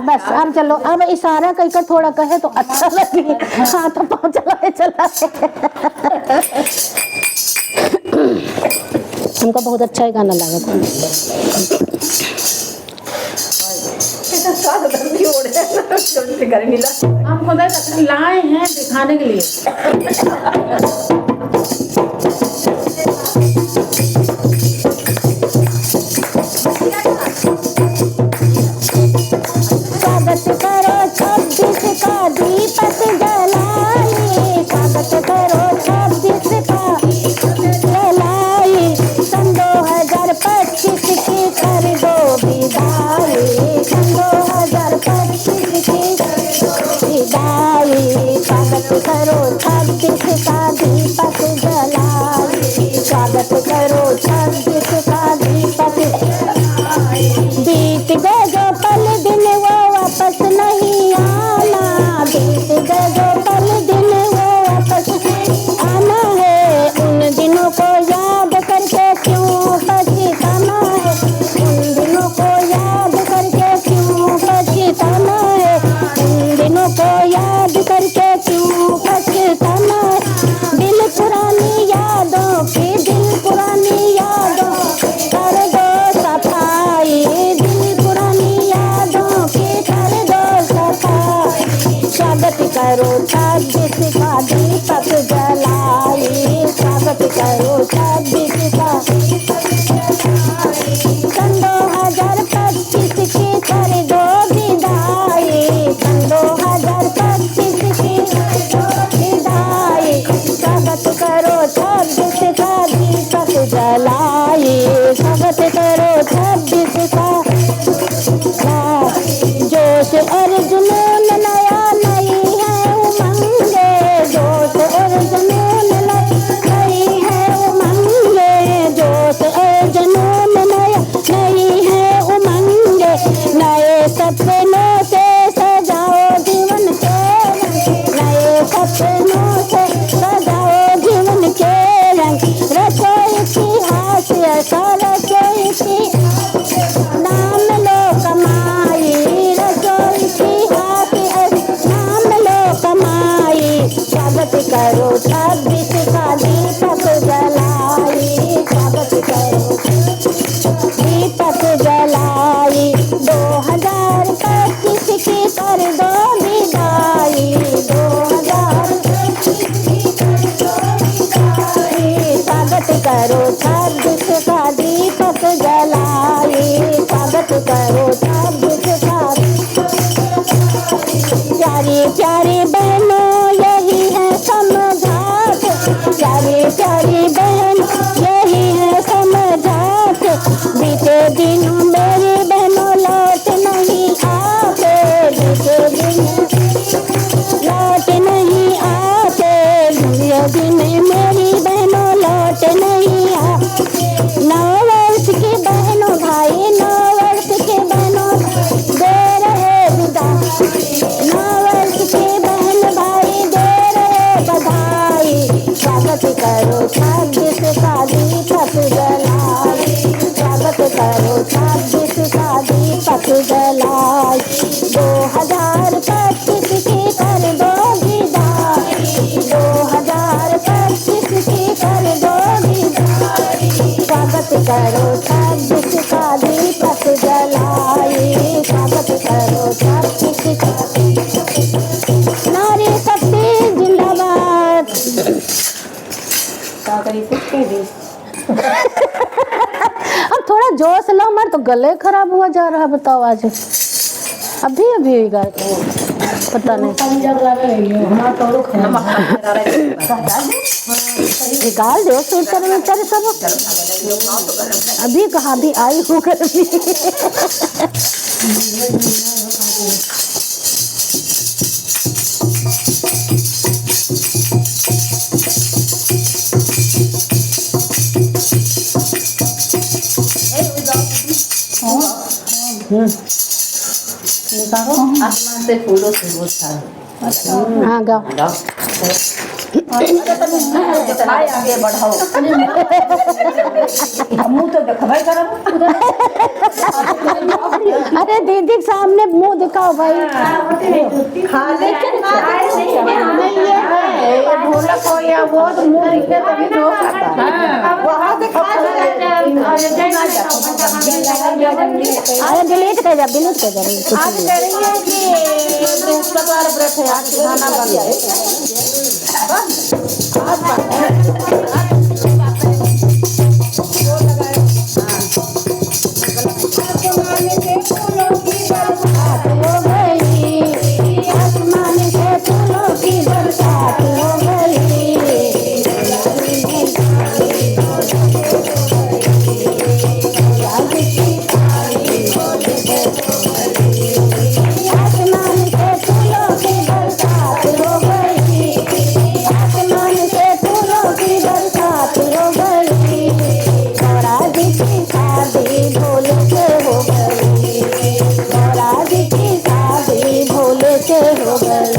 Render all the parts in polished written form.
बस अब चलो, अब इशारा कहकर थोड़ा कहे तो अच्छा लगे। हाँ तो पाँव चलाए हमको बहुत अच्छा ही गाना लगा था। हम खुद लाए हैं दिखाने के लिए। स्वागत करो 26 का दीपक जलाए, स्वागत करो 26 का जलाए, सन 2025 की कर दो विदाई, सन 2025 की विदाई, स्वागत करो 26 का दीपक जलाए, स्वागत करो 26 का दीपक। बीत गए जो पल दिन वो वापस नहीं आना, बीत गए जो पल दिन वो वापस आना है, उन दिनों को याद करके क्यों पछताना है, उन दिनों को याद करके क्यों पछताना है, उन दिनों को याद करके क्यों पछताना है। दिल पुरानी यादों की, दिल पुरानी यादों कर दो सफाई, दिल पुरानी यादों की कर दो सफाई, स्वागत करो 26 का दीपक जलाए, स्वागत करो 26 का सन 2025 की कर दो विदाई, सन 2025 की विदाई, स्वागत करो 26 का दीपक जलाए, स्वागत करो 26 का जोश और जुनून नया नई है उमंगे, जोश और जुनून नई है उमंगे, जोश और जुनून नया नई है उमंगे, नए सपनों से सजाओ जीवन के रंग, नए सपनों से सजाओ जीवन के रंग, रसोई इतिहास ऐसा रसोई की नाम लो कमाई, रसोई इतिहास नाम लो कमाई, स्वागत करो 26 का दीपक जलाए, स्वागत करो दीपक जलाए, 2025 की कर दो विदाई, 2025 की कर दो विदाई, स्वागत करो 26 का दीपक जलाए, स्वागत करो 26 का। प्यारी प्यारी बहनों यही है समझात, प्यारी प्यारी बहन यही है समझात, बीते दिन मेरी बहनों लौट नहीं आते, बीते दिन लौट नहीं आते, बीते दिन मेरी बहनों लौट नहीं आते, 9 वर्ष की बहनों भाई 9 वर्ष की बहनों दे रहे विदा, 9 वर्ष की बहन भाई दे रहे बधाई, स्वागत करो 26 का दीपक जलाए, स्वागत करो 26 का दीपक जलाए, 2025 की कर दो विदाई, 2025 की कर दो विदाई, स्वागत करो 26 का दीपक जलाए, स्वागत करो 26 का। नारी शक्ति जिंदाबाद। अब थोड़ा जोश लो, मर तो गले खराब हुआ जा रहा है, बताओ आज अभी अभी गाय पता नहीं निकाल दो स्वेटर में तेरे सब, अभी कहाँ भी आई हूँ गर्मी। आसमान से फूलों से बहुत सारा। हाँ गाओ। आगे बढ़ाओ मुँह तो देखबै करब। अरे दीदी के सामने मुंह दिखाओ भाई। ढोलक हो या वो तो मुँह दिखे तभी ढोल आता है। वहाँ से अरे डिलीट कर जा, डिलीट कर जा। आज कह रही है कि बृहस्पतिवार व्रत है, आज खाना बन जाए। आसमान से फूलों की बरसात हो गई। आसमान से फूलों की बरसात हो गई। आसमान से फूलों की बरसात हो गई। गौरा जी की शादी भोले से हो गई। गौरा जी की शादी भोले से हो गई।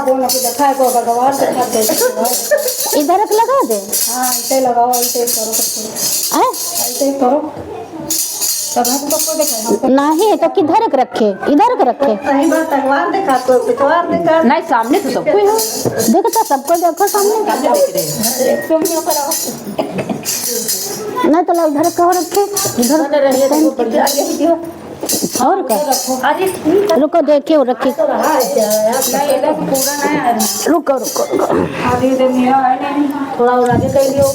वो ना कि दिखाए को भगवान दिखा दे। इधर एक लगा दे। हाँ ऐसे लगाओ, ऐसे करो, ऐसे करो तब हमको को दिखाए हमको नहीं तो किधर एक रखे, इधर एक रखे। सही बात भगवान दिखा तो भगवान दिखा नहीं सामने तो सब कोई हो देखता सबको देखो सामने। तुम क्यों कराओ नहीं तो लो इधर कहो रखे, इधर रहिए तो बढ़िया आगे भी दियो और का अरे ठीक रुको देखे वो रखी। नहीं इधर पूरा नहीं आया रुको रुको रुको। आगे दे मिया है नहीं थोड़ा और आगे कर लियो।